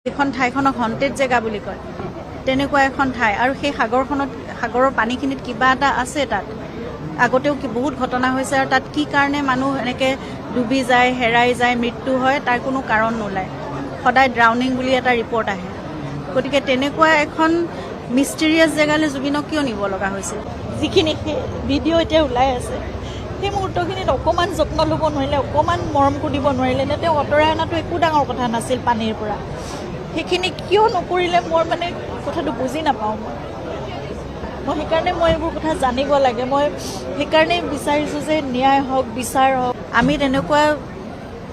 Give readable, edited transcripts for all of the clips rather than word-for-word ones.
এখন ঠাইখনক হণ্টেড জেগা বুলি কয় তেনেকুৱা এখন ঠাই আৰু সেই সাগৰৰ পানীখিনিত কিবা এটা আছে তাত আগতেও বহুত ঘটনা হৈছে আৰু তাত কি কাৰণে মানুহ এনেকৈ ডুবি যায় হেৰাই যায় মৃত্যু হয় তাৰ কোনো কাৰণ নোলায় সদায় ড্ৰাউনিং বুলি এটা ৰিপৰ্ট আহে গতিকে তেনেকুৱা এখন মিষ্টেৰিয়াছ জেগালৈ জুবিনক কিয় নিব লগা হৈছিল যিখিনি ভিডিঅ' এতিয়া ওলাই আছে সেই মুহূৰ্তখিনিত অকণমান যত্ন ল'ব নোৱাৰিলে অকণমান মৰম কৰিব নোৱাৰিলে নে তেওঁ আঁতৰাই অনাটো একো ডাঙৰ কথা নাছিল পানীৰ পৰা সেইখিনি কিয় নকৰিলে মই মানে কথাটো বুজি নাপাওঁ মই সেইকাৰণে মই এইবোৰ কথা জানিব লাগে মই সেইকাৰণেই বিচাৰিছোঁ যে ন্যায় হওক বিচাৰ হওক আমি তেনেকুৱা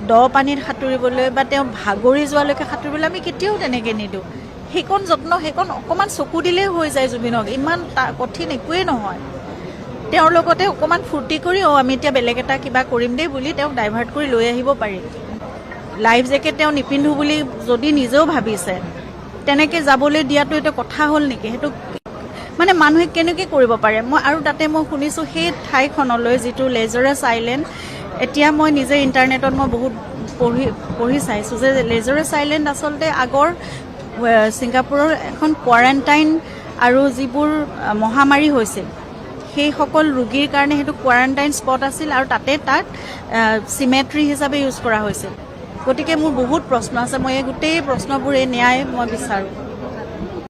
দ পানীত সাঁতুৰিবলৈ বা তেওঁ ভাগৰি যোৱালৈকে সাঁতুৰিবলৈ আমি কেতিয়াও তেনেকৈ নিদিওঁ সেইকণ যত্ন সেইকণ অকণমান চকু দিলেই হৈ যায় জুবিনক ইমান কঠিন একোৱেই নহয় তেওঁৰ লগতে অকণমান ফূৰ্তি কৰি আমি এতিয়া বেলেগ এটা কিবা কৰিম দেই বুলি তেওঁক ডাইভাৰ্ট কৰি লৈ আহিব পাৰি লাইফ জেকেট তেওঁ নিপিন্ধো বুলি যদি নিজেও ভাবিছে তেনেকৈ যাবলৈ দিয়াটো এটা কথা হ'ল নেকি সেইটো মানে মানুহে কেনেকৈ কৰিব পাৰে মই আৰু তাতে মই শুনিছোঁ সেই ঠাইখনলৈ যিটো লেজাৰাছ আইলেণ্ড এতিয়া মই নিজে ইণ্টাৰনেটত মই বহুত পঢ়ি চাইছোঁ যে লেজাৰাছ আইলেণ্ড আচলতে আগৰ ছিংগাপুৰৰ এখন কোৱাৰেণ্টাইন আৰু যিবোৰ মহামাৰী হৈছিল সেইসকল ৰোগীৰ কাৰণে সেইটো কোৱাৰেণ্টাইন স্পট আছিল আৰু তাতে তাক চিমেট্ৰি হিচাপে ইউজ কৰা হৈছিল গতিকে মোৰ বহুত প্ৰশ্ন আছে মই এই গোটেই প্ৰশ্নবোৰ এই ন্যায় মই বিচাৰোঁ